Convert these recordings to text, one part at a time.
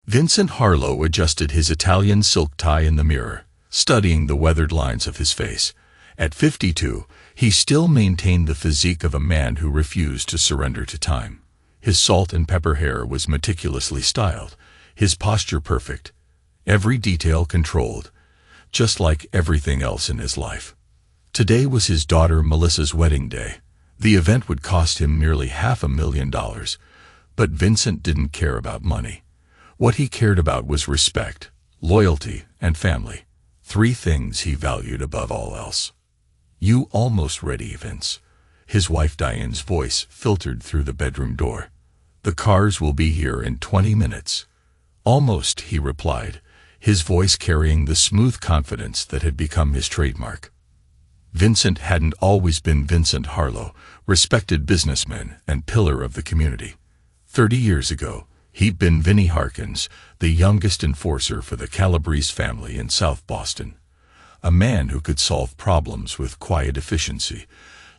Vincent Harlow adjusted his Italian silk tie in the mirror, studying the weathered lines of his face. At 52, he still maintained the physique of a man who refused to surrender to time. His salt and pepper hair was meticulously styled, his posture perfect, every detail controlled, just like everything else in his life. Today was his daughter Melissa's wedding day. The event would cost him nearly $500,000, but Vincent didn't care about money. What he cared about was respect, loyalty, and family. 3 things he valued above all else. "You almost ready, Vince?" His wife Diane's voice filtered through the bedroom door. "The cars will be here in 20 minutes. "Almost," he replied, his voice carrying the smooth confidence that had become his trademark. Vincent hadn't always been Vincent Harlow, respected businessman and pillar of the community. 30 years ago, he'd been Vinnie Harkins, the youngest enforcer for the Calabrese family in South Boston. A man who could solve problems with quiet efficiency,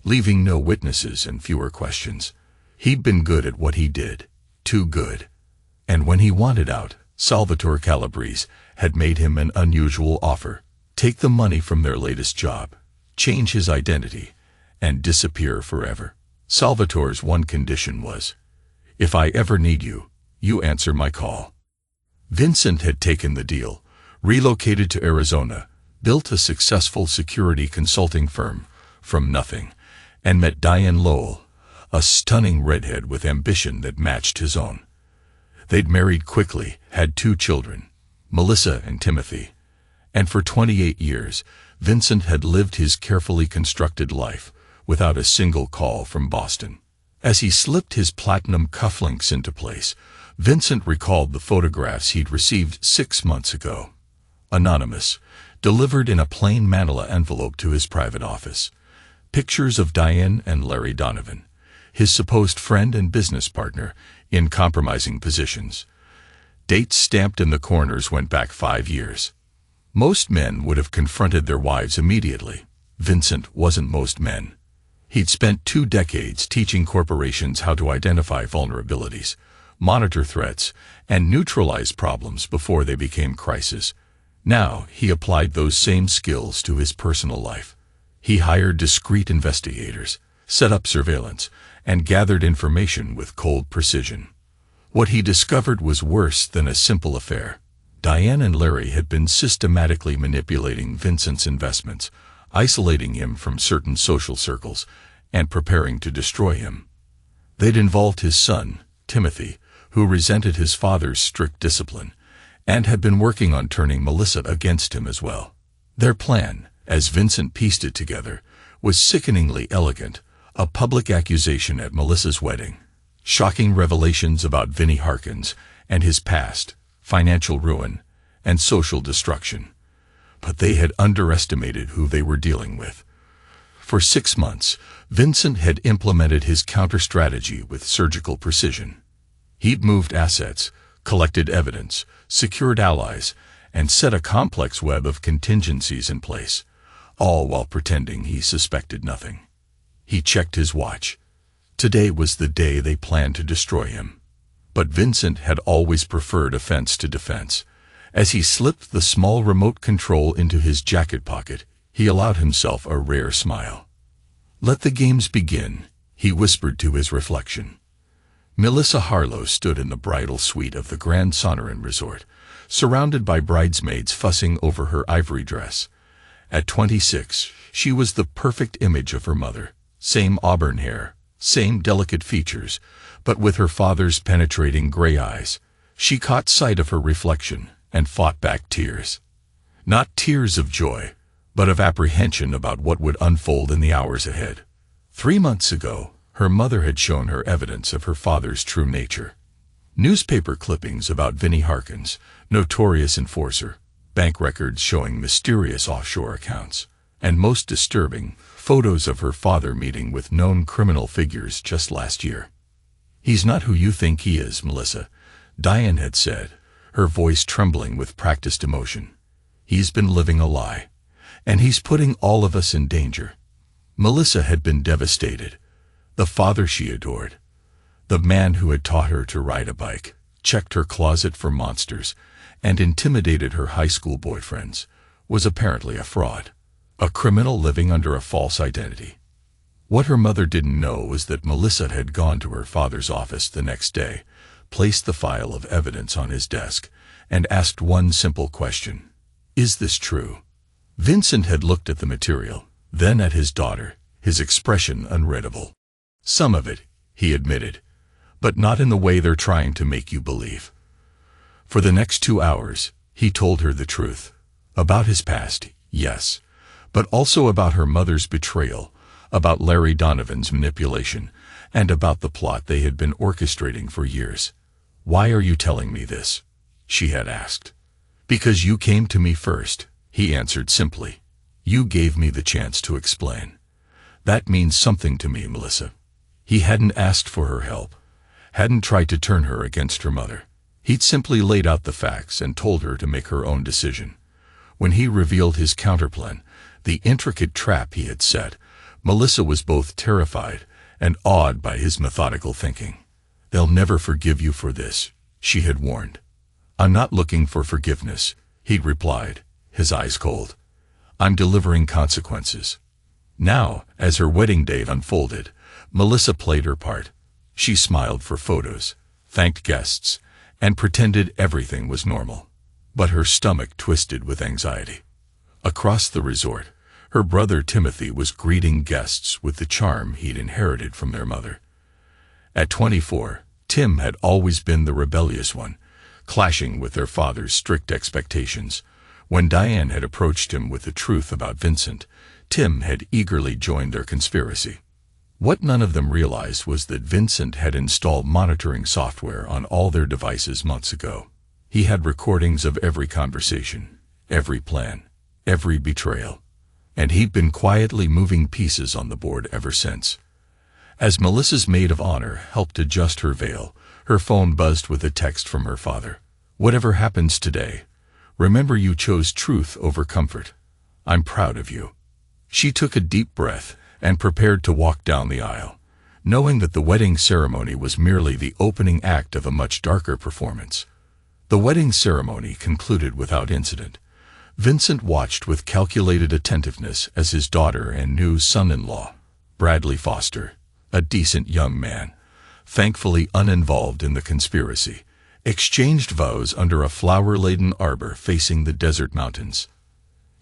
leaving no witnesses and fewer questions. He'd been good at what he did, too good. And when he wanted out, Salvatore Calabrese had made him an unusual offer: take the money from their latest job, change his identity, and disappear forever. Salvatore's one condition was, "If I ever need you, you answer my call." Vincent had taken the deal, relocated to Arizona, built a successful security consulting firm from nothing, and met Diane Lowell, a stunning redhead with ambition that matched his own. They'd married quickly, had 2 children, Melissa and Timothy, and for 28 years, Vincent had lived his carefully constructed life without a single call from Boston. As he slipped his platinum cufflinks into place, Vincent recalled the photographs he'd received 6 months ago. Anonymous, delivered in a plain manila envelope to his private office. Pictures of Diane and Larry Donovan, his supposed friend and business partner, in compromising positions. Dates stamped in the corners went back 5 years. Most men would have confronted their wives immediately. Vincent wasn't most men. He'd spent 2 decades teaching corporations how to identify vulnerabilities, monitor threats, and neutralize problems before they became crises. Now he applied those same skills to his personal life. He hired discreet investigators, set up surveillance, and gathered information with cold precision. What he discovered was worse than a simple affair. Diane and Larry had been systematically manipulating Vincent's investments, isolating him from certain social circles, and preparing to destroy him. They'd involved his son, Timothy, who resented his father's strict discipline, and had been working on turning Melissa against him as well. Their plan, as Vincent pieced it together, was sickeningly elegant: a public accusation at Melissa's wedding, shocking revelations about Vinnie Harkins and his past, financial ruin, and social destruction. But they had underestimated who they were dealing with. For 6 months, Vincent had implemented his counter-strategy with surgical precision. He'd moved assets, collected evidence, secured allies, and set a complex web of contingencies in place, all while pretending he suspected nothing. He checked his watch. Today was the day they planned to destroy him. But Vincent had always preferred offense to defense. As he slipped the small remote control into his jacket pocket, he allowed himself a rare smile. "Let the games begin," he whispered to his reflection. Melissa Harlow stood in the bridal suite of the Grand Sonoran Resort, surrounded by bridesmaids fussing over her ivory dress. At 26, she was the perfect image of her mother. Same auburn hair, same delicate features, but with her father's penetrating gray eyes. She caught sight of her reflection and fought back tears. Not tears of joy, but of apprehension about what would unfold in the hours ahead. 3 months ago, her mother had shown her evidence of her father's true nature. Newspaper clippings about Vinnie Harkins, notorious enforcer, bank records showing mysterious offshore accounts, and most disturbing, photos of her father meeting with known criminal figures just last year. "He's not who you think he is, Melissa," Diane had said, her voice trembling with practiced emotion. "He's been living a lie, and he's putting all of us in danger." Melissa had been devastated. The father she adored, the man who had taught her to ride a bike, checked her closet for monsters, and intimidated her high school boyfriends, was apparently a fraud, a criminal living under a false identity. What her mother didn't know was that Melissa had gone to her father's office the next day, placed the file of evidence on his desk, and asked one simple question: "Is this true?" Vincent had looked at the material, then at his daughter, his expression unreadable. "Some of it," he admitted, "but not in the way they're trying to make you believe." For the next 2 hours, he told her the truth. About his past, yes, but also about her mother's betrayal, about Larry Donovan's manipulation, and about the plot they had been orchestrating for years. "Why are you telling me this?" she had asked. "Because you came to me first," he answered simply. "You gave me the chance to explain. That means something to me, Melissa." He hadn't asked for her help, hadn't tried to turn her against her mother. He'd simply laid out the facts and told her to make her own decision. When he revealed his counterplan, the intricate trap he had set, Melissa was both terrified and awed by his methodical thinking. "They'll never forgive you for this," she had warned. "I'm not looking for forgiveness," he'd replied, his eyes cold. "I'm delivering consequences." Now, as her wedding date unfolded, Melissa played her part. She smiled for photos, thanked guests, and pretended everything was normal. But her stomach twisted with anxiety. Across the resort, her brother Timothy was greeting guests with the charm he'd inherited from their mother. At 24, Tim had always been the rebellious one, clashing with their father's strict expectations. When Diane had approached him with the truth about Vincent, Tim had eagerly joined their conspiracy. What none of them realized was that Vincent had installed monitoring software on all their devices months ago. He had recordings of every conversation, every plan, every betrayal, and he'd been quietly moving pieces on the board ever since. As Melissa's maid of honor helped adjust her veil, her phone buzzed with a text from her father. "Whatever happens today, remember you chose truth over comfort. I'm proud of you." She took a deep breath and prepared to walk down the aisle, knowing that the wedding ceremony was merely the opening act of a much darker performance. The wedding ceremony concluded without incident. Vincent watched with calculated attentiveness as his daughter and new son-in-law, Bradley Foster, a decent young man, thankfully uninvolved in the conspiracy, exchanged vows under a flower-laden arbor facing the desert mountains.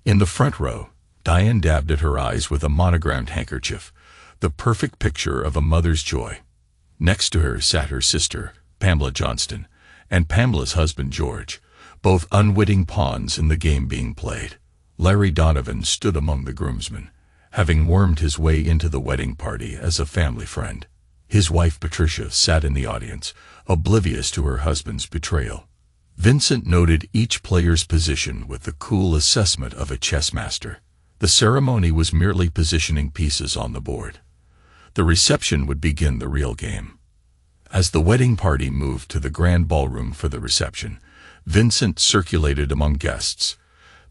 In the front row, Diane dabbed at her eyes with a monogrammed handkerchief, the perfect picture of a mother's joy. Next to her sat her sister, Pamela Johnston, and Pamela's husband, George, both unwitting pawns in the game being played. Larry Donovan stood among the groomsmen, having wormed his way into the wedding party as a family friend. His wife, Patricia, sat in the audience, oblivious to her husband's betrayal. Vincent noted each player's position with the cool assessment of a chess master. The ceremony was merely positioning pieces on the board. The reception would begin the real game. As the wedding party moved to the grand ballroom for the reception, Vincent circulated among guests,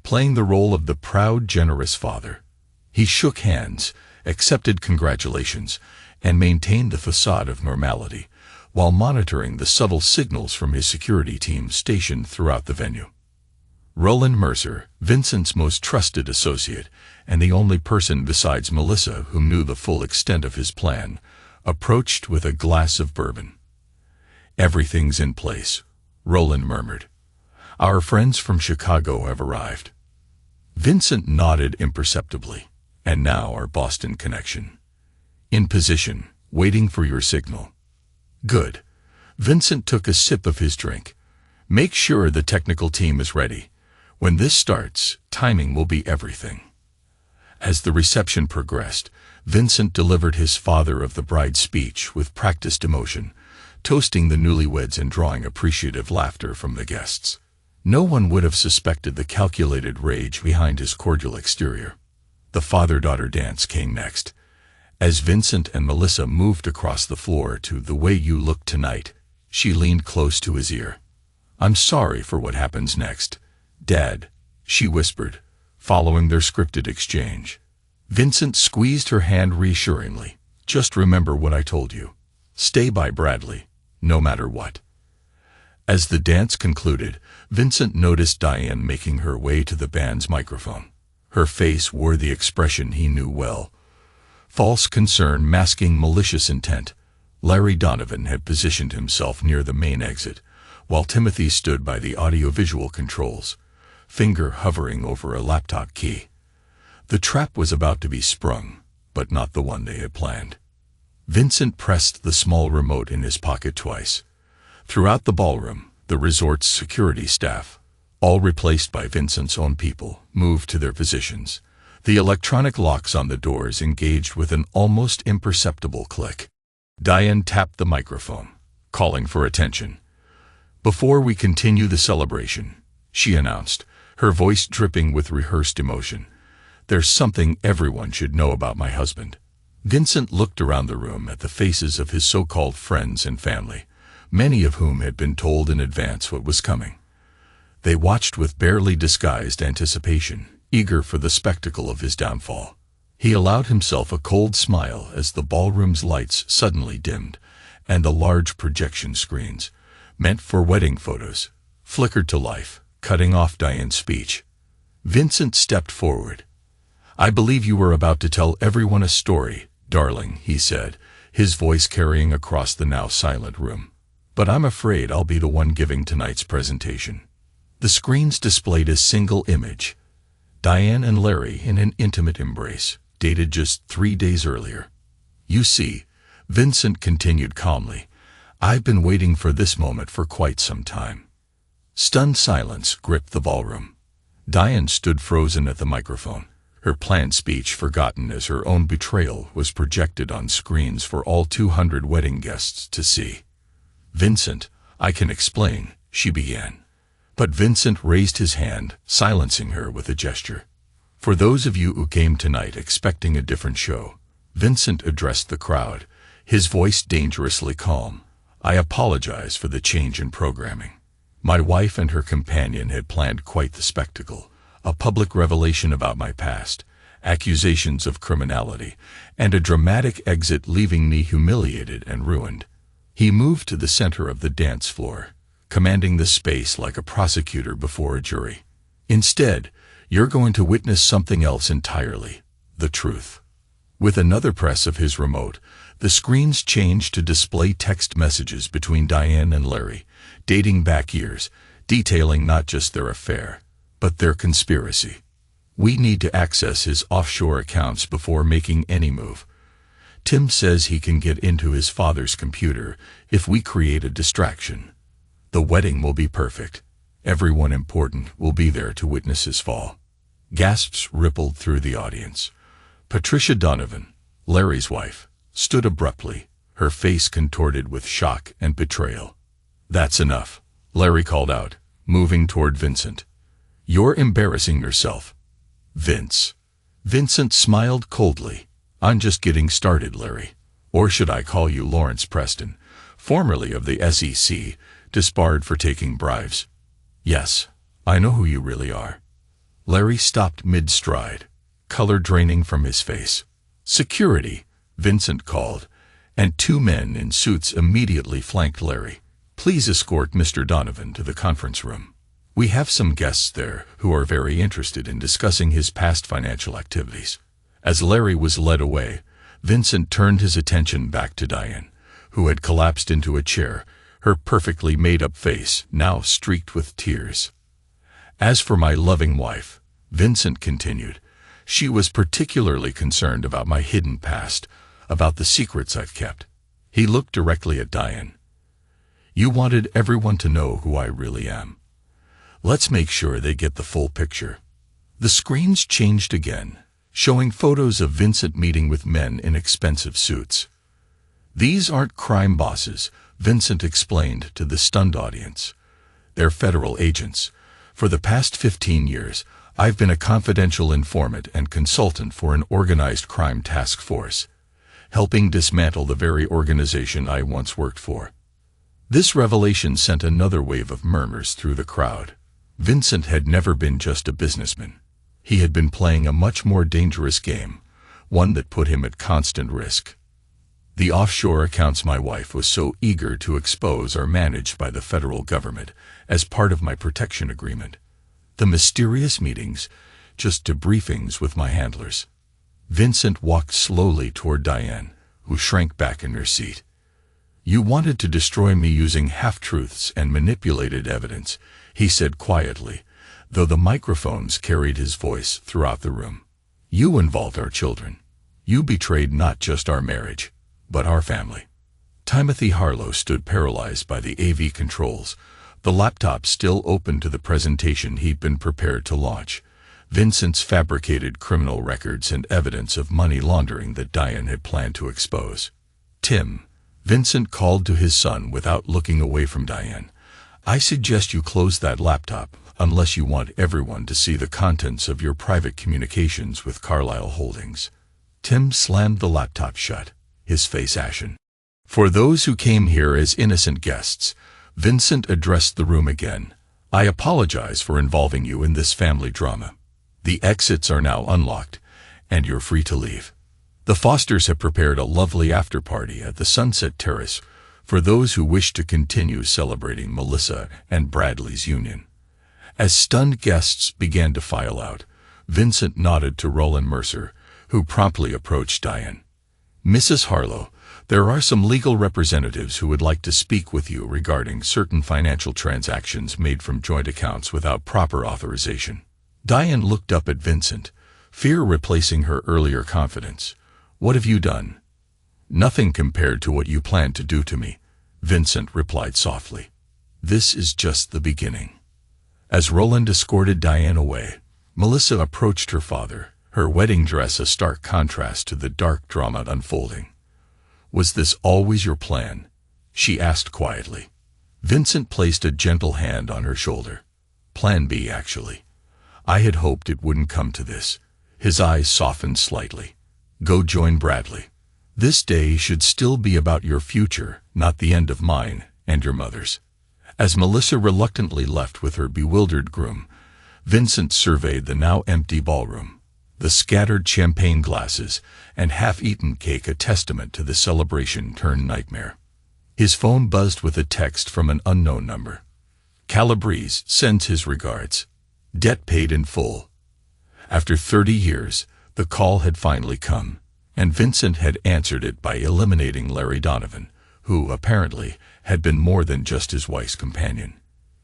playing the role of the proud, generous father. He shook hands, accepted congratulations, and maintained the facade of normality, while monitoring the subtle signals from his security team stationed throughout the venue. Roland Mercer, Vincent's most trusted associate, and the only person besides Melissa who knew the full extent of his plan, approached with a glass of bourbon. "Everything's in place," Roland murmured. "Our friends from Chicago have arrived." Vincent nodded imperceptibly. "And now our Boston connection." "In position, waiting for your signal." "Good." Vincent took a sip of his drink. "Make sure the technical team is ready. When this starts, timing will be everything." As the reception progressed, Vincent delivered his father of the bride speech with practiced emotion, toasting the newlyweds and drawing appreciative laughter from the guests. No one would have suspected the calculated rage behind his cordial exterior. The father-daughter dance came next. As Vincent and Melissa moved across the floor to "The Way You Look Tonight," she leaned close to his ear. "I'm sorry for what happens next, Dad," she whispered, following their scripted exchange. Vincent squeezed her hand reassuringly. "Just remember what I told you. Stay by Bradley, no matter what." As the dance concluded, Vincent noticed Diane making her way to the band's microphone. Her face wore the expression he knew well. False concern masking malicious intent. Larry Donovan had positioned himself near the main exit, while Timothy stood by the audiovisual controls, finger hovering over a laptop key. The trap was about to be sprung, but not the one they had planned. Vincent pressed the small remote in his pocket twice. Throughout the ballroom, the resort's security staff, all replaced by Vincent's own people, moved to their positions. The electronic locks on the doors engaged with an almost imperceptible click. Diane tapped the microphone, calling for attention. "Before we continue the celebration," she announced, her voice dripping with rehearsed emotion, "there's something everyone should know about my husband." Vincent looked around the room at the faces of his so-called friends and family, many of whom had been told in advance what was coming. They watched with barely disguised anticipation, eager for the spectacle of his downfall. He allowed himself a cold smile as the ballroom's lights suddenly dimmed, and the large projection screens, meant for wedding photos, flickered to life, cutting off Diane's speech. Vincent stepped forward. "I believe you were about to tell everyone a story, darling," he said, his voice carrying across the now silent room. "But I'm afraid I'll be the one giving tonight's presentation." The screens displayed a single image, Diane and Larry in an intimate embrace, dated just 3 days earlier. "You see," Vincent continued calmly, "I've been waiting for this moment for quite some time." Stunned silence gripped the ballroom. Diane stood frozen at the microphone, her planned speech forgotten as her own betrayal was projected on screens for all 200 wedding guests to see. "Vincent, I can explain," she began. But Vincent raised his hand, silencing her with a gesture. "For those of you who came tonight expecting a different show," Vincent addressed the crowd, his voice dangerously calm, "I apologize for the change in programming. My wife and her companion had planned quite the spectacle, a public revelation about my past, accusations of criminality, and a dramatic exit leaving me humiliated and ruined." He moved to the center of the dance floor, commanding the space like a prosecutor before a jury. "Instead, you're going to witness something else entirely, the truth." With another press of his remote, the screens changed to display text messages between Diane and Larry, dating back years, detailing not just their affair, but their conspiracy. "We need to access his offshore accounts before making any move. Tim says he can get into his father's computer if we create a distraction. The wedding will be perfect. Everyone important will be there to witness his fall." Gasps rippled through the audience. Patricia Donovan, Larry's wife, stood abruptly, her face contorted with shock and betrayal. "That's enough," Larry called out, moving toward Vincent. "You're embarrassing yourself." Vincent smiled coldly. "I'm just getting started, Larry. Or should I call you Lawrence Preston, formerly of the SEC, disbarred for taking bribes? Yes, I know who you really are." Larry stopped mid-stride, color draining from his face. "Security," Vincent called, and 2 men in suits immediately flanked Larry. "Please escort Mr. Donovan to the conference room. We have some guests there who are very interested in discussing his past financial activities." As Larry was led away, Vincent turned his attention back to Diane, who had collapsed into a chair, her perfectly made-up face now streaked with tears. "As for my loving wife," Vincent continued, "she was particularly concerned about my hidden past, about the secrets I've kept." He looked directly at Diane. "You wanted everyone to know who I really am. Let's make sure they get the full picture." The screens changed again, showing photos of Vincent meeting with men in expensive suits. "These aren't crime bosses," Vincent explained to the stunned audience. "They're federal agents. For the past 15 years, I've been a confidential informant and consultant for an organized crime task force, helping dismantle the very organization I once worked for." This revelation sent another wave of murmurs through the crowd. Vincent had never been just a businessman. He had been playing a much more dangerous game, one that put him at constant risk. The offshore accounts my wife was so eager to expose are managed by the federal government as part of my protection agreement. The mysterious meetings, just debriefings with my handlers. Vincent walked slowly toward Diane, who shrank back in her seat. You wanted to destroy me using half-truths and manipulated evidence, he said quietly, though the microphones carried his voice throughout the room. You involved our children. You betrayed not just our marriage, but our family. Timothy Harlow stood paralyzed by the AV controls, the laptop still open to the presentation he'd been prepared to launch. Vincent's fabricated criminal records and evidence of money laundering that Diane had planned to expose. Tim, Vincent called to his son without looking away from Diane. I suggest you close that laptop, unless you want everyone to see the contents of your private communications with Carlyle Holdings. Tim slammed the laptop shut, his face ashen. For those who came here as innocent guests, Vincent addressed the room again. I apologize for involving you in this family drama. The exits are now unlocked, and you're free to leave. The Fosters have prepared a lovely after-party at the Sunset Terrace for those who wish to continue celebrating Melissa and Bradley's union. As stunned guests began to file out, Vincent nodded to Roland Mercer, who promptly approached Diane. Mrs. Harlow, there are some legal representatives who would like to speak with you regarding certain financial transactions made from joint accounts without proper authorization. Diane looked up at Vincent, fear replacing her earlier confidence. What have you done? Nothing compared to what you planned to do to me, Vincent replied softly. This is just the beginning. As Roland escorted Diane away, Melissa approached her father, her wedding dress a stark contrast to the dark drama unfolding. Was this always your plan? She asked quietly. Vincent placed a gentle hand on her shoulder. Plan B, actually. I had hoped it wouldn't come to this. His eyes softened slightly. Go join Bradley. This day should still be about your future, not the end of mine and your mother's. As Melissa reluctantly left with her bewildered groom, Vincent surveyed the now empty ballroom. The scattered champagne glasses and half-eaten cake a testament to the celebration turned nightmare. His phone buzzed with a text from an unknown number. Calabrese sends his regards. Debt paid in full. After 30 years, the call had finally come, and Vincent had answered it by eliminating Larry Donovan, who, apparently, had been more than just his wife's companion.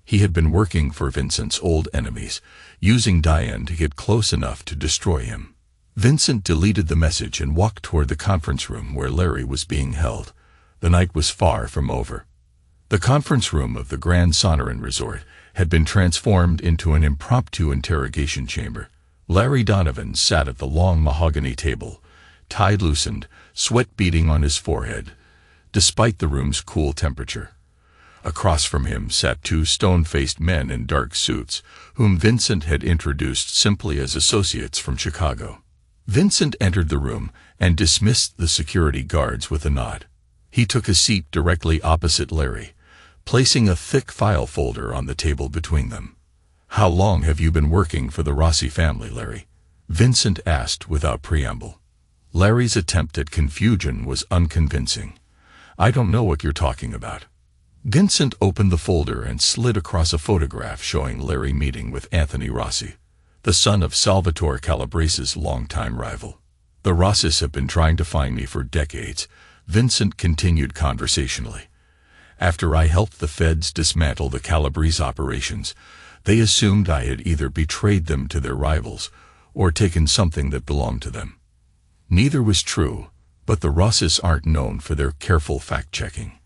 He had been working for Vincent's old enemies, using Diane to get close enough to destroy him. Vincent deleted the message and walked toward the conference room where Larry was being held. The night was far from over. The conference room of the Grand Sonoran Resort had been transformed into an impromptu interrogation chamber. Larry Donovan sat at the long mahogany table, tie loosened, sweat beading on his forehead, despite the room's cool temperature. Across from him sat two stone-faced men in dark suits, whom Vincent had introduced simply as associates from Chicago. Vincent entered the room and dismissed the security guards with a nod. He took a seat directly opposite Larry, placing a thick file folder on the table between them. How long have you been working for the Rossi family, Larry? Vincent asked without preamble. Larry's attempt at confusion was unconvincing. I don't know what you're talking about. Vincent opened the folder and slid across a photograph showing Larry meeting with Anthony Rossi, the son of Salvatore Calabrese's longtime rival. The Rossis have been trying to find me for decades, Vincent continued conversationally. After I helped the feds dismantle the Calabrese operations, they assumed I had either betrayed them to their rivals or taken something that belonged to them. Neither was true, but the Rossis aren't known for their careful fact-checking.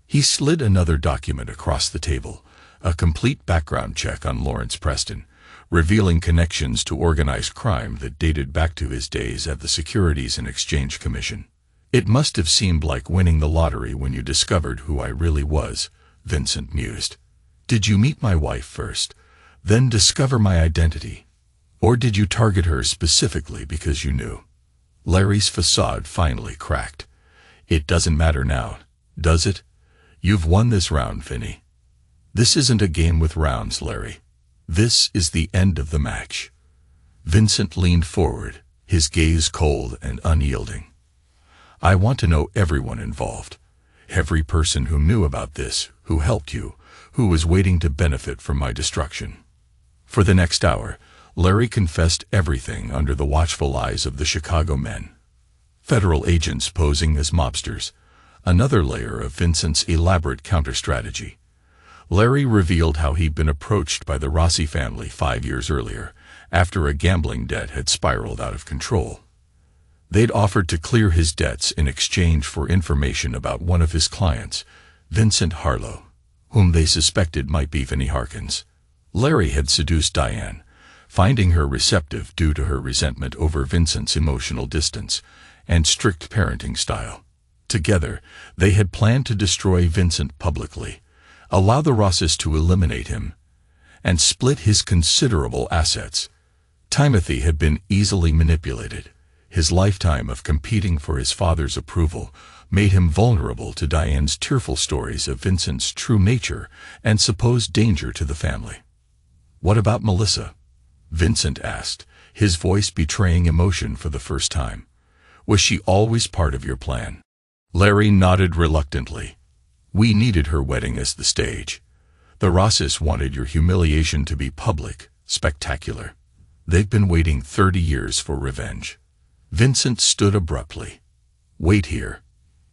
He slid another document across the table, a complete background check on Lawrence Preston, revealing connections to organized crime that dated back to his days at the Securities and Exchange Commission. It must have seemed like winning the lottery when you discovered who I really was, Vincent mused. Did you meet my wife first, then discover my identity? Or did you target her specifically because you knew? Larry's facade finally cracked. It doesn't matter now, does it? You've won this round, Vinny. This isn't a game with rounds, Larry. This is the end of the match. Vincent leaned forward, his gaze cold and unyielding. I want to know everyone involved. Every person who knew about this, who helped you, who was waiting to benefit from my destruction." For the next hour, Larry confessed everything under the watchful eyes of the Chicago men. Federal agents posing as mobsters, another layer of Vincent's elaborate counter-strategy. Larry revealed how he'd been approached by the Rossi family 5 years earlier, after a gambling debt had spiraled out of control. They'd offered to clear his debts in exchange for information about one of his clients, Vincent Harlow, whom they suspected might be Vinnie Harkins. Larry had seduced Diane, finding her receptive due to her resentment over Vincent's emotional distance and strict parenting style. Together, they had planned to destroy Vincent publicly, allow the Rosses to eliminate him, and split his considerable assets. Timothy had been easily manipulated. His lifetime of competing for his father's approval made him vulnerable to Diane's tearful stories of Vincent's true nature and supposed danger to the family. "What about Melissa?" Vincent asked, his voice betraying emotion for the first time. "Was she always part of your plan?" Larry nodded reluctantly. "We needed her wedding as the stage. The Rosses wanted your humiliation to be public, spectacular. They've been waiting 30 years for revenge." Vincent stood abruptly. "Wait here.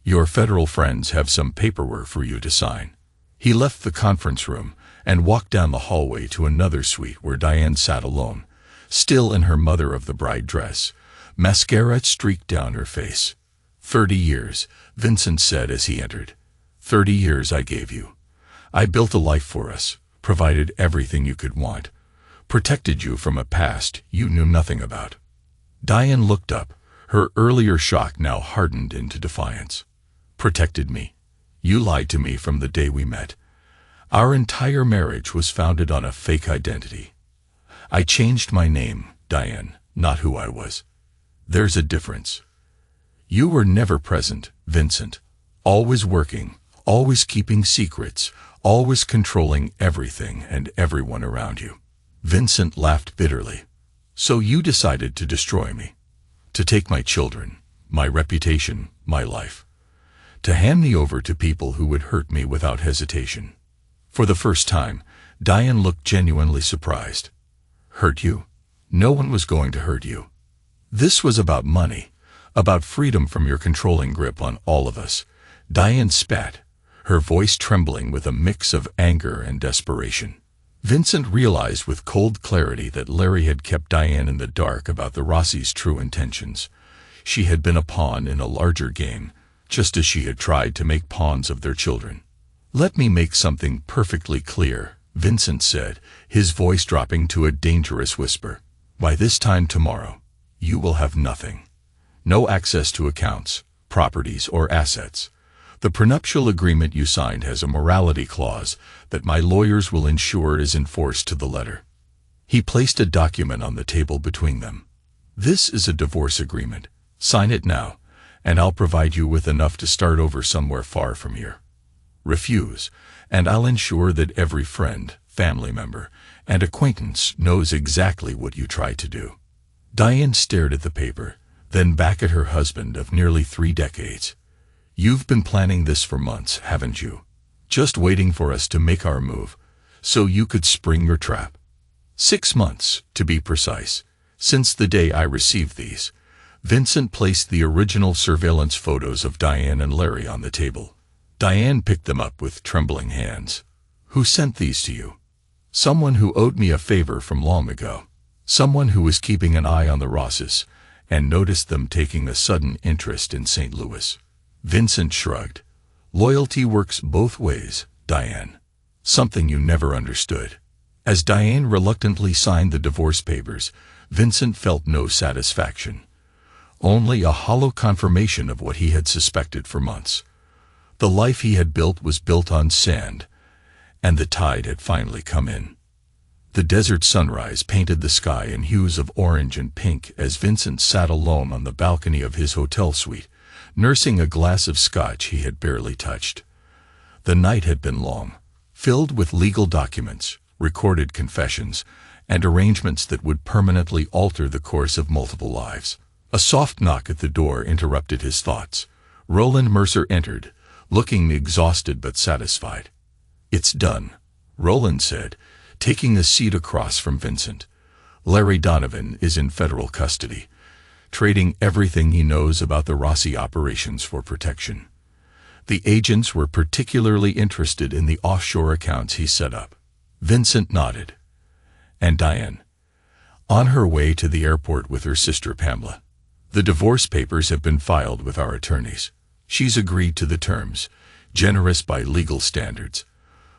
Your federal friends have some paperwork for you to sign." He left the conference room and walked down the hallway to another suite where Diane sat alone, still in her mother-of-the-bride dress, mascara streaked down her face. 30 years, Vincent said as he entered. 30 years I gave you. I built a life for us, provided everything you could want, protected you from a past you knew nothing about." Diane looked up, her earlier shock now hardened into defiance. "Protected me? You lied to me from the day we met. Our entire marriage was founded on a fake identity. I changed my name, Diane, not who I was. There's a difference. You were never present, Vincent. Always working, always keeping secrets, always controlling everything and everyone around you." Vincent laughed bitterly. "So you decided to destroy me, to take my children, my reputation, my life, to hand me over to people who would hurt me without hesitation." For the first time, Diane looked genuinely surprised. "Hurt you? No one was going to hurt you. This was about money, about freedom from your controlling grip on all of us." Diane spat, her voice trembling with a mix of anger and desperation. Vincent realized with cold clarity that Larry had kept Diane in the dark about the Rossi's true intentions. She had been a pawn in a larger game, just as she had tried to make pawns of their children. "Let me make something perfectly clear," Vincent said, his voice dropping to a dangerous whisper. "By this time tomorrow, you will have nothing. No access to accounts, properties, or assets. The prenuptial agreement you signed has a morality clause that my lawyers will ensure is enforced to the letter." He placed a document on the table between them. "This is a divorce agreement. Sign it now, and I'll provide you with enough to start over somewhere far from here. Refuse, and I'll ensure that every friend, family member, and acquaintance knows exactly what you tried to do." Diane stared at the paper, then back at her husband of nearly 3 decades. "You've been planning this for months, haven't you? Just waiting for us to make our move, so you could spring your trap. 6 months, to be precise, since the day I received these." Vincent placed the original surveillance photos of Diane and Larry on the table. Diane picked them up with trembling hands. "Who sent these to you?" "Someone who owed me a favor from long ago. Someone who was keeping an eye on the Rosses and noticed them taking a sudden interest in St. Louis." Vincent shrugged. "Loyalty works both ways, Diane. Something you never understood." As Diane reluctantly signed the divorce papers, Vincent felt no satisfaction. Only a hollow confirmation of what he had suspected for months. The life he had built was built on sand, and the tide had finally come in. The desert sunrise painted the sky in hues of orange and pink as Vincent sat alone on the balcony of his hotel suite, nursing a glass of scotch he had barely touched. The night had been long, filled with legal documents, recorded confessions, and arrangements that would permanently alter the course of multiple lives. A soft knock at the door interrupted his thoughts. Roland Mercer entered, looking exhausted but satisfied. "It's done," Roland said, taking a seat across from Vincent. "Larry Donovan is in federal custody, trading everything he knows about the Rossi operations for protection. The agents were particularly interested in the offshore accounts he set up." Vincent nodded. "And Diane?" "On her way to the airport with her sister Pamela. The divorce papers have been filed with our attorneys. She's agreed to the terms, generous by legal standards,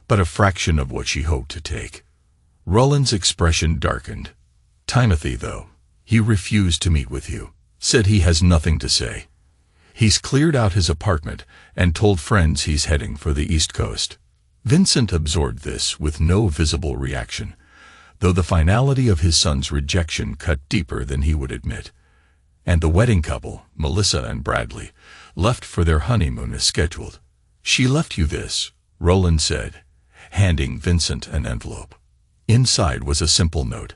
but a fraction of what she hoped to take." Roland's expression darkened. "Timothy, though, he refused to meet with you, said he has nothing to say. He's cleared out his apartment and told friends he's heading for the East Coast." Vincent absorbed this with no visible reaction, though the finality of his son's rejection cut deeper than he would admit. And the wedding couple, Melissa and Bradley, left for their honeymoon as scheduled. "She left you this," Roland said, handing Vincent an envelope. Inside was a simple note.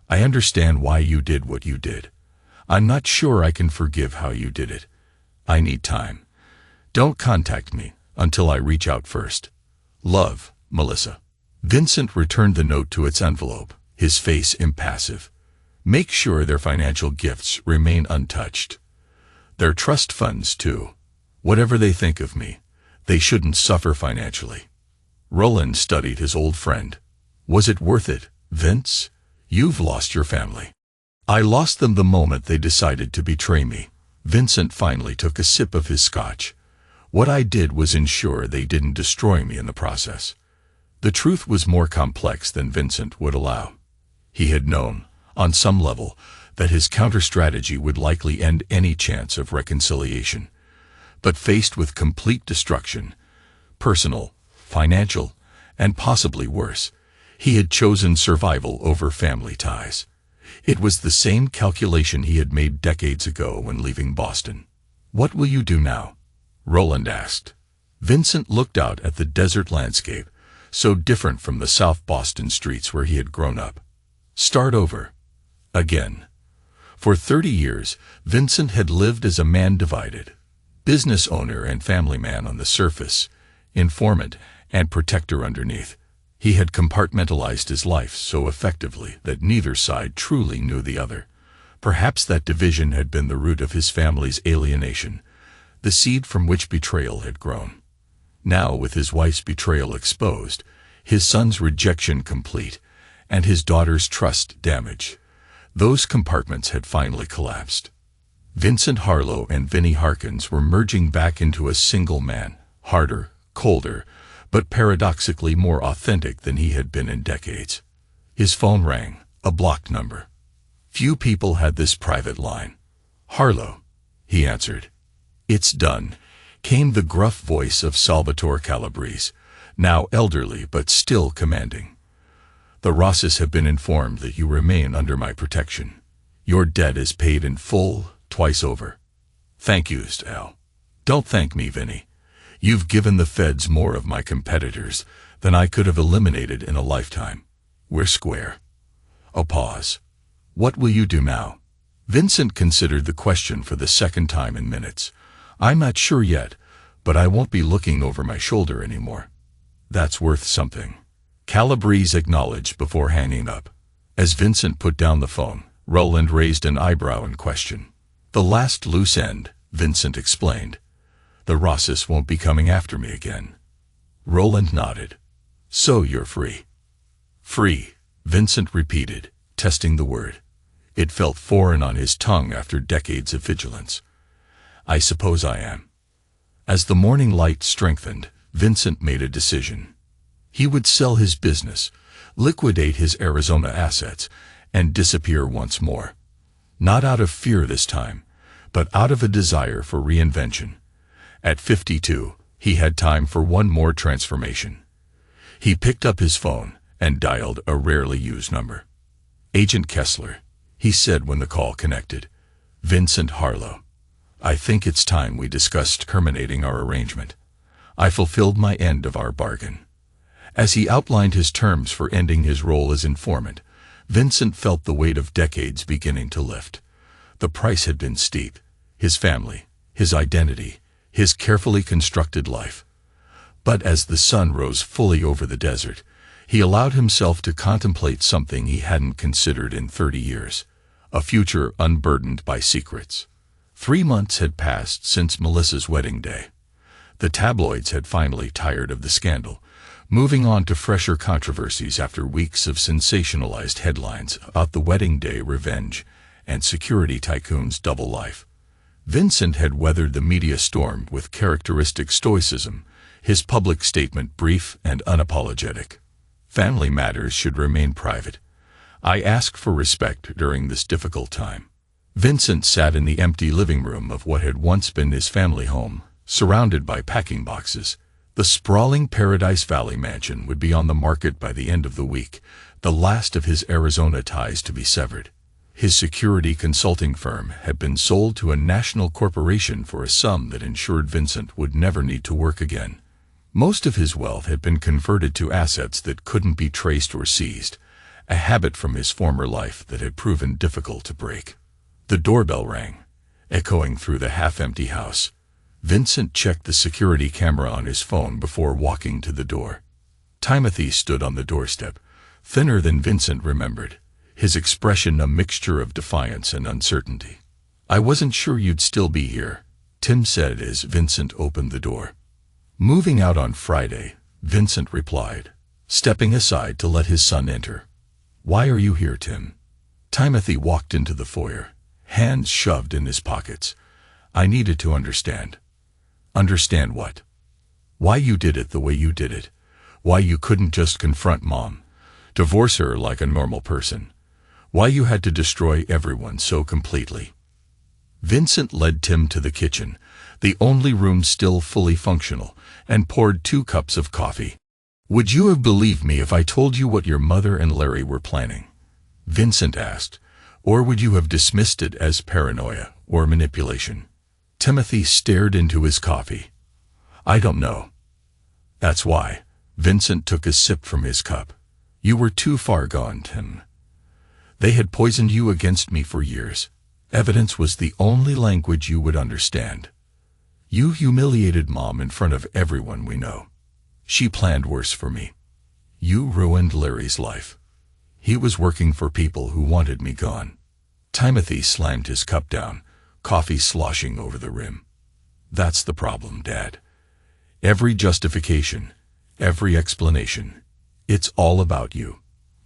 "I understand why you did what you did. I'm not sure I can forgive how you did it. I need time. Don't contact me until I reach out first. Love, Melissa." Vincent returned the note to its envelope, his face impassive. "Make sure their financial gifts remain untouched. Their trust funds, too. Whatever they think of me, they shouldn't suffer financially." Roland studied his old friend. "Was it worth it, Vince? You've lost your family." "I lost them the moment they decided to betray me." Vincent finally took a sip of his scotch. "What I did was ensure they didn't destroy me in the process." The truth was more complex than Vincent would allow. He had known, on some level, that his counter-strategy would likely end any chance of reconciliation. But faced with complete destruction, personal, financial, and possibly worse, he had chosen survival over family ties. It was the same calculation he had made decades ago when leaving Boston. "What will you do now?" Roland asked. Vincent looked out at the desert landscape, so different from the South Boston streets where he had grown up. "Start over. Again." For 30 years, Vincent had lived as a man divided. Business owner and family man on the surface, informant and protector underneath. He had compartmentalized his life so effectively that neither side truly knew the other. Perhaps that division had been the root of his family's alienation, the seed from which betrayal had grown. Now, with his wife's betrayal exposed, his son's rejection complete, and his daughter's trust damaged, those compartments had finally collapsed. Vincent Harlow and Vinnie Harkins were merging back into a single man, harder, colder, but paradoxically more authentic than he had been in decades. His phone rang, a blocked number. Few people had this private line. "Harlow," he answered. "It's done," came the gruff voice of Salvatore Calabrese, now elderly but still commanding. "The Rosses have been informed that you remain under my protection. Your debt is paid in full, twice over." "Thank you, Al." "Don't thank me, Vinnie. You've given the feds more of my competitors than I could have eliminated in a lifetime. We're square." A pause. "What will you do now?" Vincent considered the question for the second time in minutes. "I'm not sure yet, but I won't be looking over my shoulder anymore." "That's worth something," Calabrese acknowledged before hanging up. As Vincent put down the phone, Roland raised an eyebrow in question. "The last loose end," Vincent explained. "The Rosses won't be coming after me again." Roland nodded. "So you're free." "Free," Vincent repeated, testing the word. It felt foreign on his tongue after decades of vigilance. "I suppose I am." As the morning light strengthened, Vincent made a decision. He would sell his business, liquidate his Arizona assets, and disappear once more. Not out of fear this time, but out of a desire for reinvention. At 52, he had time for one more transformation. He picked up his phone and dialed a rarely used number. "Agent Kessler," he said when the call connected. "Vincent Harlow. I think it's time we discussed terminating our arrangement. I fulfilled my end of our bargain." As he outlined his terms for ending his role as informant, Vincent felt the weight of decades beginning to lift. The price had been steep. His family, his identity, his carefully constructed life. But as the sun rose fully over the desert, he allowed himself to contemplate something he hadn't considered in 30 years, a future unburdened by secrets. 3 months had passed since Melissa's wedding day. The tabloids had finally tired of the scandal, moving on to fresher controversies after weeks of sensationalized headlines about the wedding day revenge and security tycoon's double life. Vincent had weathered the media storm with characteristic stoicism, his public statement brief and unapologetic. Family matters should remain private. I ask for respect during this difficult time. Vincent sat in the empty living room of what had once been his family home, surrounded by packing boxes. The sprawling Paradise Valley mansion would be on the market by the end of the week, the last of his Arizona ties to be severed. His security consulting firm had been sold to a national corporation for a sum that ensured Vincent would never need to work again. Most of his wealth had been converted to assets that couldn't be traced or seized, a habit from his former life that had proven difficult to break. The doorbell rang, echoing through the half-empty house. Vincent checked the security camera on his phone before walking to the door. Timothy stood on the doorstep, thinner than Vincent remembered, his expression a mixture of defiance and uncertainty. "I wasn't sure you'd still be here," Tim said as Vincent opened the door. "Moving out on Friday," Vincent replied, stepping aside to let his son enter. "Why are you here, Tim?" Timothy walked into the foyer, hands shoved in his pockets. "I needed to understand." "Understand what?" "Why you did it the way you did it. Why you couldn't just confront Mom, divorce her like a normal person. Why you had to destroy everyone so completely." Vincent led Tim to the kitchen, the only room still fully functional, and poured 2 cups of coffee. "Would you have believed me if I told you what your mother and Larry were planning?" Vincent asked. "Or would you have dismissed it as paranoia or manipulation?" Timothy stared into his coffee. "I don't know." "That's why." Vincent took a sip from his cup. "You were too far gone, Tim. They had poisoned you against me for years. Evidence was the only language you would understand. You humiliated Mom in front of everyone we know. She planned worse for me. You ruined Larry's life. He was working for people who wanted me gone." Timothy slammed his cup down, coffee sloshing over the rim. "That's the problem, Dad. Every justification, every explanation, it's all about you.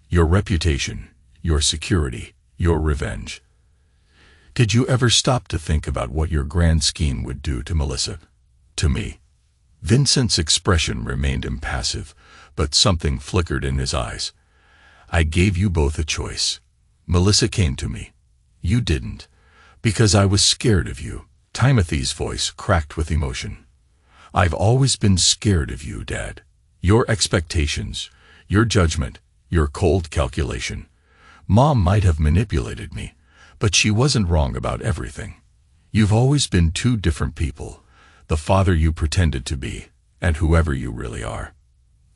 Your reputation, your security, your revenge. Did you ever stop to think about what your grand scheme would do to Melissa? To me?" Vincent's expression remained impassive, but something flickered in his eyes. "I gave you both a choice. Melissa came to me. You didn't. Because I was scared of you." Timothy's voice cracked with emotion. "I've always been scared of you, Dad. Your expectations, your judgment, your cold calculation. Mom might have manipulated me, but she wasn't wrong about everything. You've always been 2 different people, the father you pretended to be, and whoever you really are."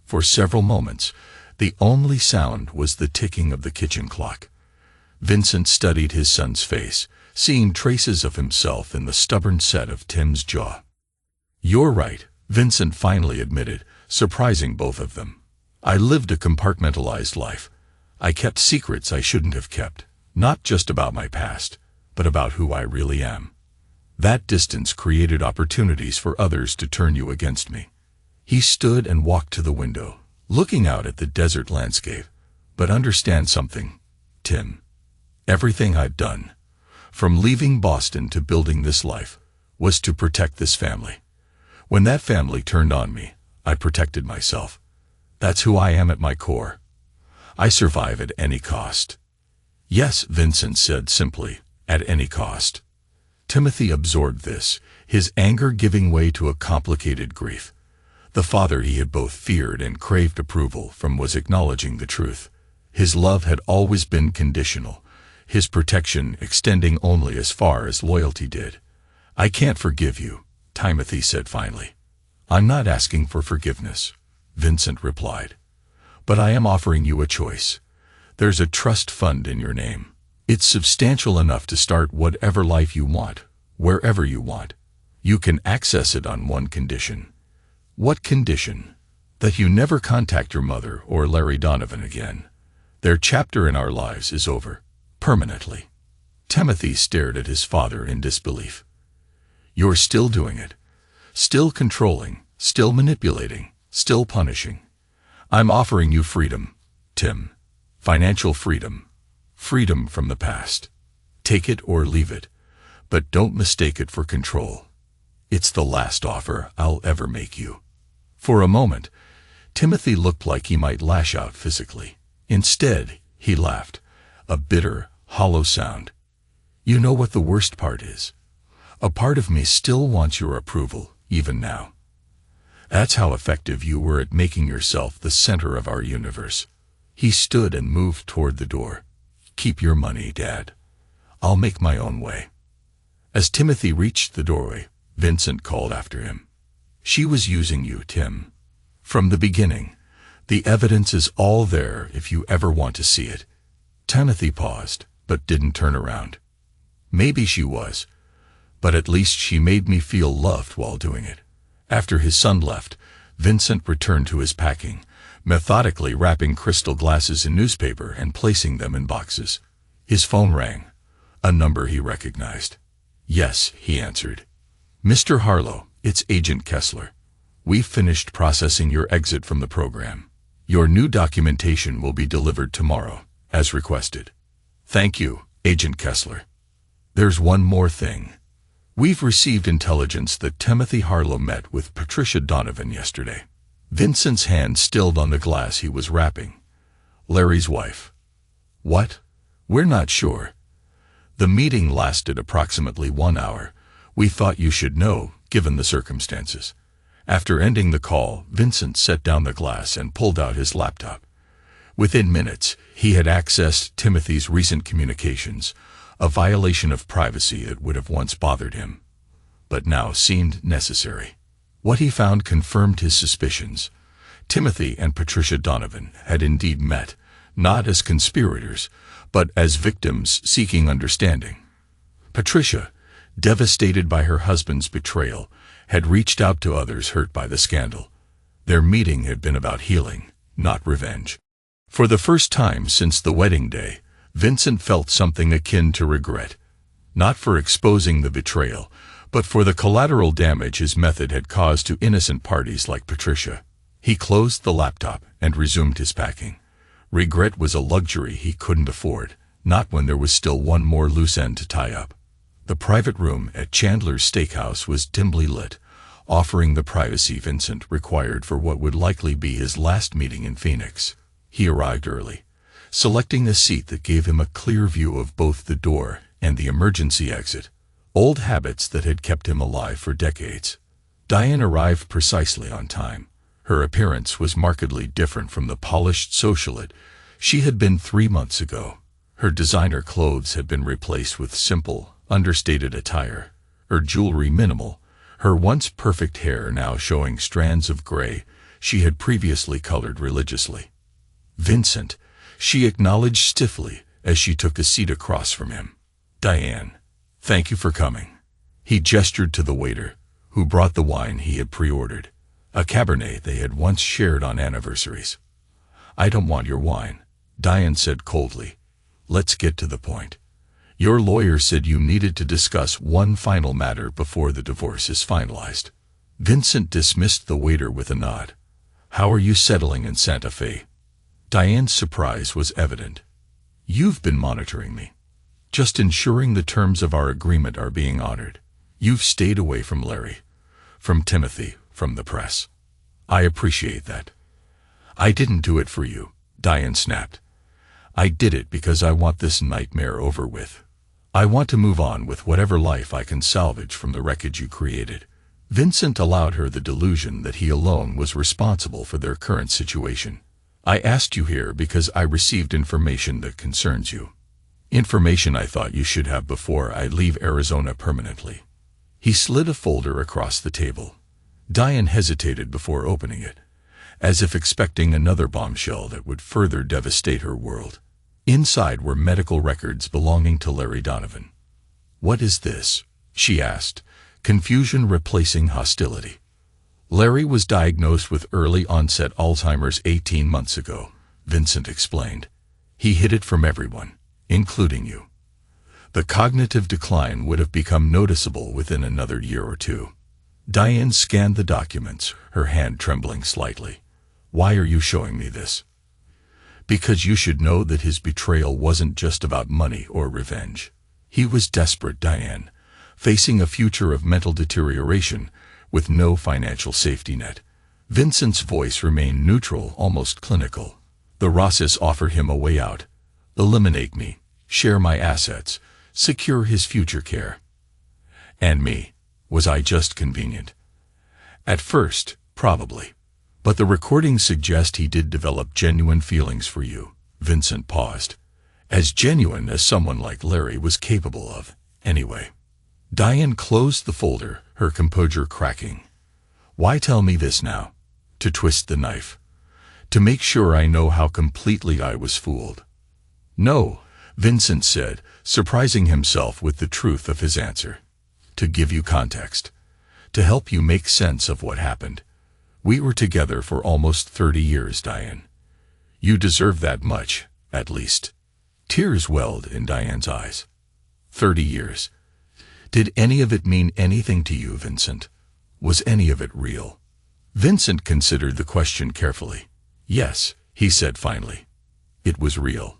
For several moments, the only sound was the ticking of the kitchen clock. Vincent studied his son's face, seeing traces of himself in the stubborn set of Tim's jaw. "You're right," Vincent finally admitted, surprising both of them. "I lived a compartmentalized life. I kept secrets I shouldn't have kept, not just about my past, but about who I really am. That distance created opportunities for others to turn you against me." He stood and walked to the window, looking out at the desert landscape. "But understand something, Tim. Everything I've done, from leaving Boston to building this life, was to protect this family. When that family turned on me, I protected myself. That's who I am at my core. I survive at any cost." "Yes," Vincent said simply, "at any cost." Timothy absorbed this, his anger giving way to a complicated grief. The father he had both feared and craved approval from was acknowledging the truth. His love had always been conditional, his protection extending only as far as loyalty did. "I can't forgive you," Timothy said finally. "I'm not asking for forgiveness," Vincent replied. "But I am offering you a choice. There's a trust fund in your name. It's substantial enough to start whatever life you want, wherever you want. You can access it on one condition. What condition? That you never contact your mother or Larry Donovan again. Their chapter in our lives is over, permanently. Timothy stared at his father in disbelief. You're still doing it. Still controlling, still manipulating, still punishing. I'm offering you freedom, Tim. Financial freedom. Freedom from the past. Take it or leave it, but don't mistake it for control. It's the last offer I'll ever make you. For a moment, Timothy looked like he might lash out physically. Instead, he laughed, a bitter, hollow sound. You know what the worst part is? A part of me still wants your approval, even now. That's how effective you were at making yourself the center of our universe. He stood and moved toward the door. Keep your money, Dad. I'll make my own way. As Timothy reached the doorway, Vincent called after him. She was using you, Tim. From the beginning. The evidence is all there if you ever want to see it. Timothy paused, but didn't turn around. Maybe she was, but at least she made me feel loved while doing it. After his son left, Vincent returned to his packing, methodically wrapping crystal glasses in newspaper and placing them in boxes. His phone rang, a number he recognized. Yes, he answered. Mr. Harlow, it's Agent Kessler. We've finished processing your exit from the program. Your new documentation will be delivered tomorrow, as requested. Thank you, Agent Kessler. There's one more thing. We've received intelligence that Timothy Harlow met with Patricia Donovan yesterday. Vincent's hand stilled on the glass he was wrapping. Larry's wife. What? We're not sure. The meeting lasted approximately 1 hour. We thought you should know, given the circumstances. After ending the call, Vincent set down the glass and pulled out his laptop. Within minutes, he had accessed Timothy's recent communications, a violation of privacy that would have once bothered him, but now seemed necessary. What he found confirmed his suspicions. Timothy and Patricia Donovan had indeed met, not as conspirators, but as victims seeking understanding. Patricia, devastated by her husband's betrayal, had reached out to others hurt by the scandal. Their meeting had been about healing, not revenge. For the first time since the wedding day, Vincent felt something akin to regret, not for exposing the betrayal, but for the collateral damage his method had caused to innocent parties like Patricia. He closed the laptop and resumed his packing. Regret was a luxury he couldn't afford, not when there was still one more loose end to tie up. The private room at Chandler's Steakhouse was dimly lit, offering the privacy Vincent required for what would likely be his last meeting in Phoenix. He arrived early, selecting a seat that gave him a clear view of both the door and the emergency exit, old habits that had kept him alive for decades. Diane arrived precisely on time. Her appearance was markedly different from the polished socialite she had been 3 months ago. Her designer clothes had been replaced with simple, understated attire, her jewelry minimal, her once perfect hair now showing strands of gray she had previously colored religiously. Vincent, she acknowledged stiffly as she took a seat across from him. Diane, thank you for coming. He gestured to the waiter, who brought the wine he had pre-ordered, a Cabernet they had once shared on anniversaries. I don't want your wine, Diane said coldly. Let's get to the point. Your lawyer said you needed to discuss one final matter before the divorce is finalized. Vincent dismissed the waiter with a nod. How are you settling in Santa Fe? Diane's surprise was evident. You've been monitoring me. Just ensuring the terms of our agreement are being honored. You've stayed away from Larry, from Timothy, from the press. I appreciate that. I didn't do it for you, Diane snapped. I did it because I want this nightmare over with. I want to move on with whatever life I can salvage from the wreckage you created. Vincent allowed her the delusion that he alone was responsible for their current situation. I asked you here because I received information that concerns you. Information I thought you should have before I leave Arizona permanently. He slid a folder across the table. Diane hesitated before opening it, as if expecting another bombshell that would further devastate her world. Inside were medical records belonging to Larry Donovan. What is this? She asked, confusion replacing hostility. Larry was diagnosed with early-onset Alzheimer's 18 months ago, Vincent explained. He hid it from everyone, including you. The cognitive decline would have become noticeable within another year or two. Diane scanned the documents, her hand trembling slightly. Why are you showing me this? Because you should know that his betrayal wasn't just about money or revenge. He was desperate, Diane, facing a future of mental deterioration with no financial safety net. Vincent's voice remained neutral, almost clinical. The Rosses offered him a way out. Eliminate me, share my assets, secure his future care. And me, was I just convenient? At first, probably. But the recordings suggest he did develop genuine feelings for you. Vincent paused. As genuine as someone like Larry was capable of, anyway. Diane closed the folder, her composure cracking. Why tell me this now? To twist the knife. To make sure I know how completely I was fooled. No, Vincent said, surprising himself with the truth of his answer. To give you context. To help you make sense of what happened. We were together for almost 30 years, Diane. You deserve that much, at least. Tears welled in Diane's eyes. 30 years. Did any of it mean anything to you, Vincent? Was any of it real? Vincent considered the question carefully. Yes, he said finally. It was real.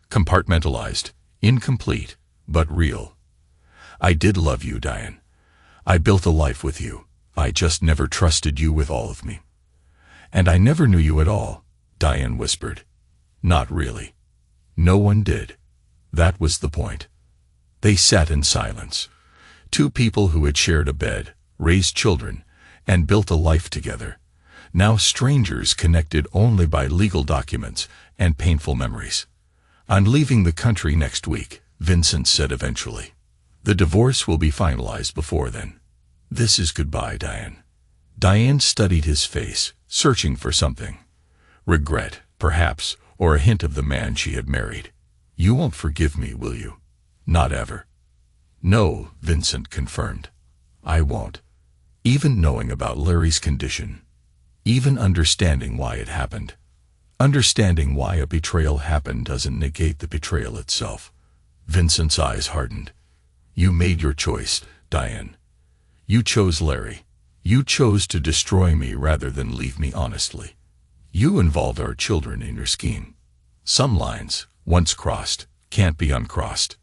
Compartmentalized, incomplete, but real. I did love you, Diane. I built a life with you. I just never trusted you with all of me. And I never knew you at all, Diane whispered. Not really. No one did. That was the point. They sat in silence. Two people who had shared a bed, raised children, and built a life together. Now strangers connected only by legal documents and painful memories. I'm leaving the country next week, Vincent said eventually. The divorce will be finalized before then. This is goodbye, Diane. Diane studied his face, searching for something. Regret, perhaps, or a hint of the man she had married. You won't forgive me, will you? Not ever. No, Vincent confirmed. I won't. Even knowing about Larry's condition. Even understanding why it happened. Understanding why a betrayal happened doesn't negate the betrayal itself. Vincent's eyes hardened. You made your choice, Diane. You chose Larry. You chose to destroy me rather than leave me honestly. You involved our children in your scheme. Some lines, once crossed, can't be uncrossed.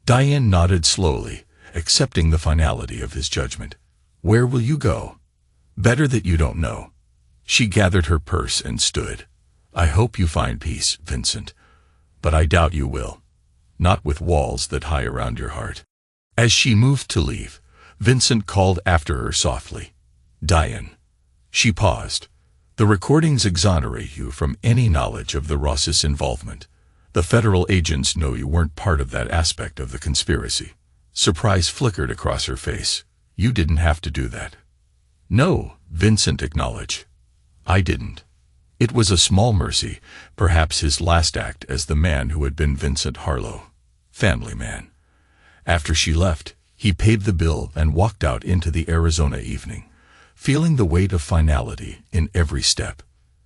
Diane nodded slowly, accepting the finality of his judgment. Where will you go? Better that you don't know. She gathered her purse and stood. I hope you find peace, Vincent. But I doubt you will. Not with walls that high around your heart. As she moved to leave, Vincent called after her softly. Diane. She paused. The recordings exonerate you from any knowledge of the Rosses' involvement. The federal agents know you weren't part of that aspect of the conspiracy. Surprise flickered across her face. You didn't have to do that. No, Vincent acknowledged. I didn't. It was a small mercy, perhaps his last act as the man who had been Vincent Harlow. Family man. After she left, he paid the bill and walked out into the Arizona evening, feeling the weight of finality in every step.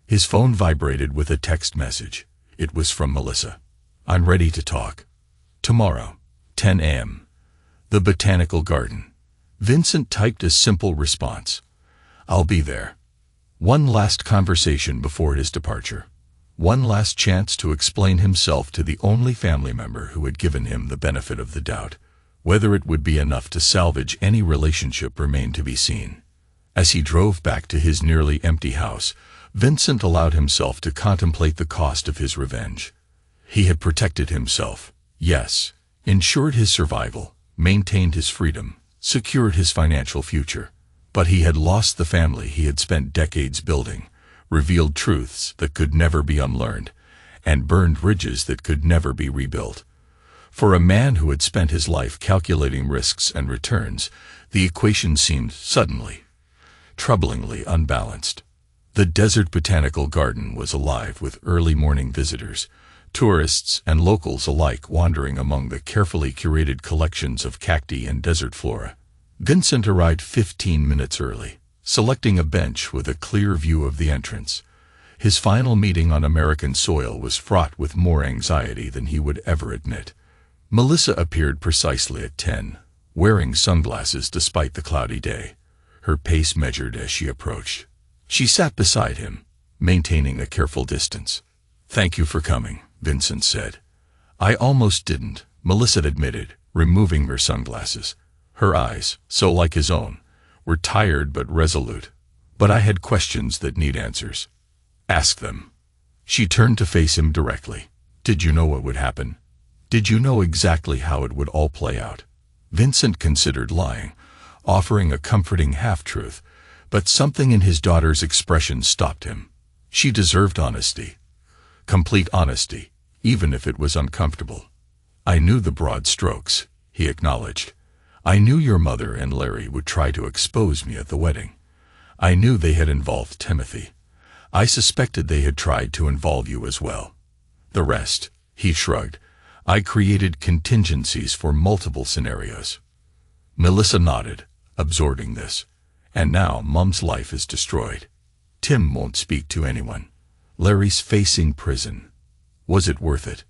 His phone vibrated with a text message. It was from Melissa. I'm ready to talk. Tomorrow, 10 a.m. The Botanical Garden. Vincent typed a simple response. I'll be there. One last conversation before his departure. One last chance to explain himself to the only family member who had given him the benefit of the doubt. Whether it would be enough to salvage any relationship remained to be seen. As he drove back to his nearly empty house, Vincent allowed himself to contemplate the cost of his revenge. He had protected himself, yes, ensured his survival, maintained his freedom, secured his financial future. But he had lost the family he had spent decades building, revealed truths that could never be unlearned, and burned bridges that could never be rebuilt. For a man who had spent his life calculating risks and returns, the equation seemed suddenly, troublingly unbalanced. The desert botanical garden was alive with early morning visitors, tourists and locals alike wandering among the carefully curated collections of cacti and desert flora. Vincent arrived 15 minutes early, selecting a bench with a clear view of the entrance. His final meeting on American soil was fraught with more anxiety than he would ever admit. Melissa appeared precisely at 10, wearing sunglasses despite the cloudy day, her pace measured as she approached. She sat beside him, maintaining a careful distance. "Thank you for coming," Vincent said. "I almost didn't," Melissa admitted, removing her sunglasses. Her eyes, so like his own, were tired but resolute. "But I had questions that need answers." "Ask them." She turned to face him directly. "Did you know what would happen? Did you know exactly how it would all play out?" Vincent considered lying, offering a comforting half-truth, but something in his daughter's expression stopped him. She deserved honesty. Complete honesty, even if it was uncomfortable. "I knew the broad strokes," he acknowledged. "I knew your mother and Larry would try to expose me at the wedding. I knew they had involved Timothy. I suspected they had tried to involve you as well. The rest," he shrugged, "I created contingencies for multiple scenarios." Melissa nodded, absorbing this. "And now Mom's life is destroyed. Tim won't speak to anyone. Larry's facing prison. Was it worth it?"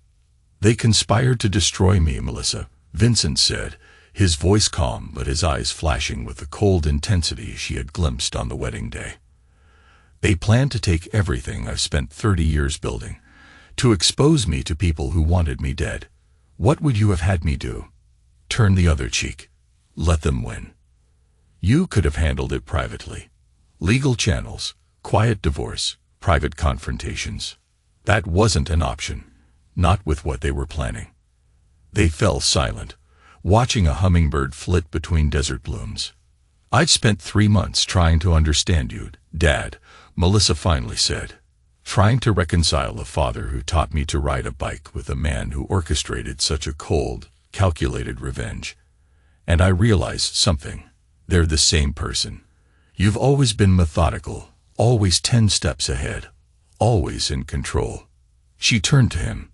"They conspired to destroy me, Melissa," Vincent said, his voice calm but his eyes flashing with the cold intensity she had glimpsed on the wedding day. "They planned to take everything I've spent 30 years building, to expose me to people who wanted me dead. What would you have had me do? Turn the other cheek? Let them win? You could have handled it privately. Legal channels, quiet divorce, private confrontations. That wasn't an option, not with what they were planning." They fell silent, watching a hummingbird flit between desert blooms. "I've spent 3 months trying to understand you, Dad," Melissa finally said. "Trying to reconcile a father who taught me to ride a bike with a man who orchestrated such a cold, calculated revenge. And I realized something. They're the same person. You've always been methodical, always 10 steps ahead, always in control." She turned to him.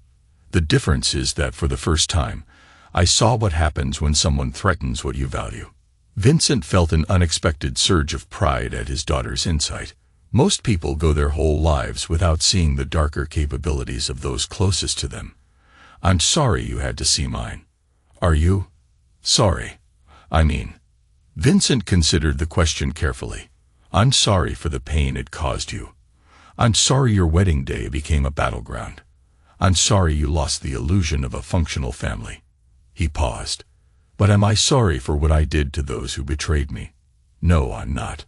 "The difference is that for the first time, I saw what happens when someone threatens what you value." Vincent felt an unexpected surge of pride at his daughter's insight. Most people go their whole lives without seeing the darker capabilities of those closest to them. "I'm sorry you had to see mine." "Are you sorry? I mean..." Vincent considered the question carefully. "I'm sorry for the pain it caused you. I'm sorry your wedding day became a battleground. I'm sorry you lost the illusion of a functional family." He paused. "But am I sorry for what I did to those who betrayed me?" "No, I'm not."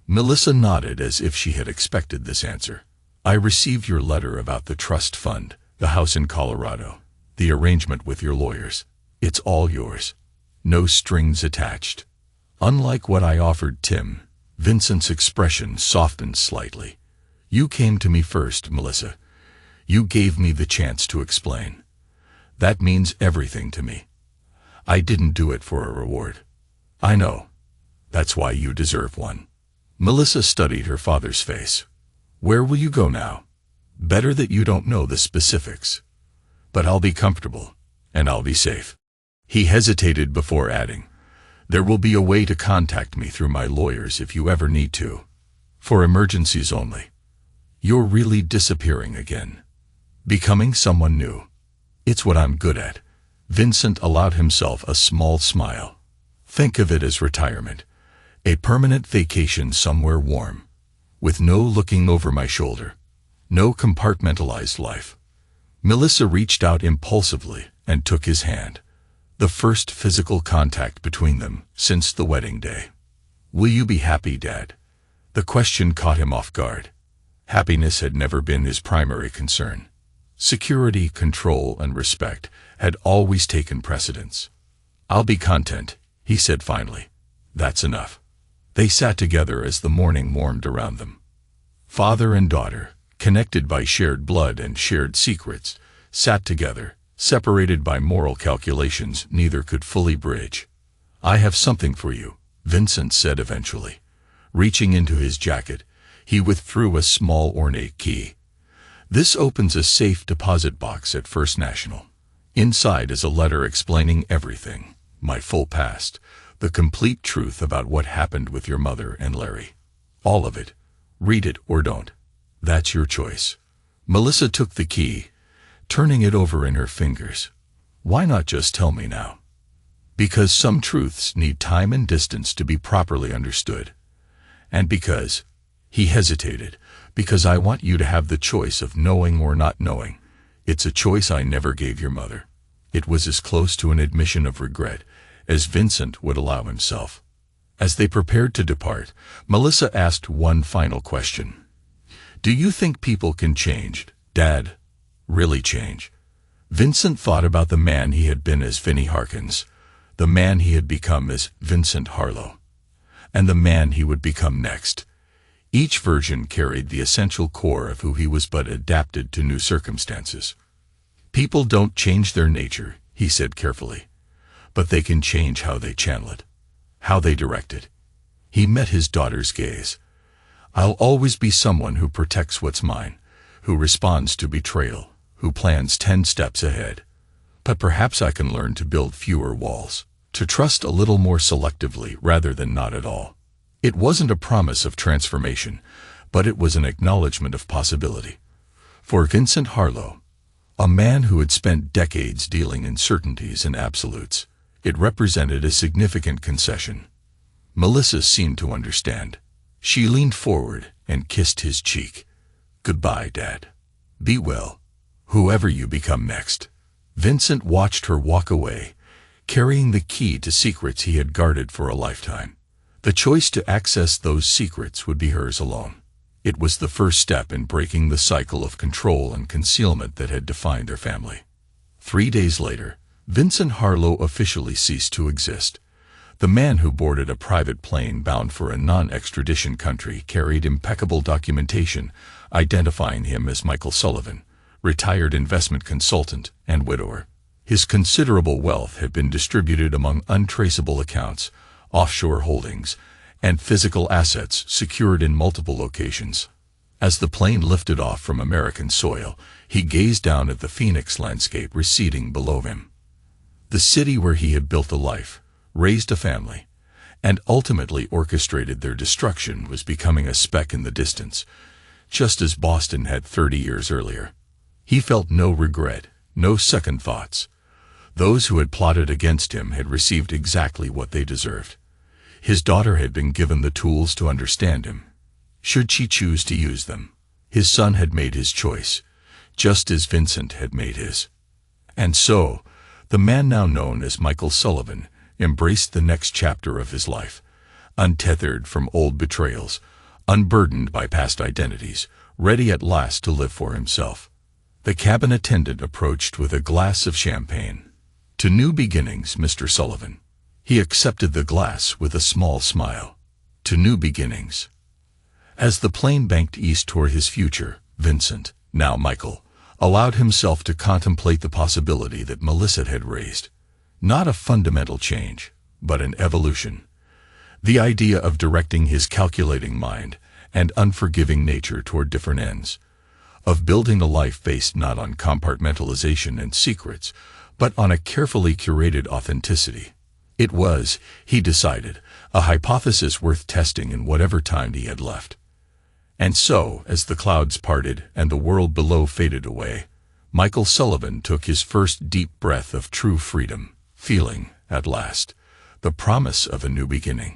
Melissa nodded as if she had expected this answer. "I received your letter about the trust fund, the house in Colorado, the arrangement with your lawyers. It's all yours. No strings attached." Unlike what I offered Tim, Vincent's expression softened slightly. "You came to me first, Melissa. You gave me the chance to explain. That means everything to me. I didn't do it for a reward. I know. That's why you deserve one." Melissa studied her father's face. "Where will you go now? Better that you don't know the specifics. But I'll be comfortable, and I'll be safe." He hesitated before adding, "There will be a way to contact me through my lawyers if you ever need to. For emergencies only. You're really disappearing again. Becoming someone new. It's what I'm good at." Vincent allowed himself a small smile. "Think of it as retirement. A permanent vacation somewhere warm. With no looking over my shoulder. No compartmentalized life." Melissa reached out impulsively and took his hand. The first physical contact between them since the wedding day. "Will you be happy, Dad?" The question caught him off guard. Happiness had never been his primary concern. Security, control, and respect had always taken precedence. "I'll be content," he said finally. "That's enough." They sat together as the morning warmed around them. Father and daughter, connected by shared blood and shared secrets, sat together, separated by moral calculations neither could fully bridge. "I have something for you," Vincent said eventually. Reaching into his jacket, he withdrew a small ornate key. "This opens a safe deposit box at First National. Inside is a letter explaining everything, my full past, The complete truth about what happened with your mother and Larry. All of it. Read it or don't. That's your choice. Melissa took the key, turning it over in her fingers. Why not just tell me now? Because some truths need time and distance to be properly understood. And because, he hesitated, because I want you to have the choice of knowing or not knowing. It's a choice I never gave your mother. It was as close to an admission of regret as Vincent would allow himself. As they prepared to depart, Melissa asked one final question. Do you think people can change, Dad? Really change? Vincent thought about the man he had been as Vinnie Harkins, the man he had become as Vincent Harlow, and the man he would become next. Each version carried the essential core of who he was, but adapted to new circumstances. People don't change their nature, he said carefully, but they can change how they channel it, how they direct it. He met his daughter's gaze. I'll always be someone who protects what's mine, who responds to betrayal, who plans 10 steps ahead. But perhaps I can learn to build fewer walls, to trust a little more selectively rather than not at all. It wasn't a promise of transformation, but it was an acknowledgement of possibility. For Vincent Harlow, a man who had spent decades dealing in certainties and absolutes, it represented a significant concession. Melissa seemed to understand. She leaned forward and kissed his cheek. Goodbye, Dad. Be well, whoever you become next. Vincent watched her walk away, carrying the key to secrets he had guarded for a lifetime. The choice to access those secrets would be hers alone. It was the first step in breaking the cycle of control and concealment that had defined their family. 3 days later, Vincent Harlow officially ceased to exist. The man who boarded a private plane bound for a non-extradition country carried impeccable documentation identifying him as Michael Sullivan, retired investment consultant and widower. His considerable wealth had been distributed among untraceable accounts, offshore holdings, and physical assets secured in multiple locations. As the plane lifted off from American soil, he gazed down at the Phoenix landscape receding below him. The city where he had built a life, raised a family, and ultimately orchestrated their destruction was becoming a speck in the distance, just as Boston had 30 years earlier. He felt no regret, no second thoughts. Those who had plotted against him had received exactly what they deserved. His daughter had been given the tools to understand him, should she choose to use them. His son had made his choice, just as Vincent had made his. And so, the man now known as Michael Sullivan embraced the next chapter of his life, untethered from old betrayals, unburdened by past identities, ready at last to live for himself. The cabin attendant approached with a glass of champagne. To new beginnings, Mr. Sullivan. He accepted the glass with a small smile. To new beginnings. As the plane banked east toward his future, Vincent, now Michael, allowed himself to contemplate the possibility that Melissa had raised. Not a fundamental change, but an evolution. The idea of directing his calculating mind and unforgiving nature toward different ends. Of building a life based not on compartmentalization and secrets, but on a carefully curated authenticity. It was, he decided, a hypothesis worth testing in whatever time he had left. And so, as the clouds parted and the world below faded away, Michael Sullivan took his first deep breath of true freedom, feeling, at last, the promise of a new beginning.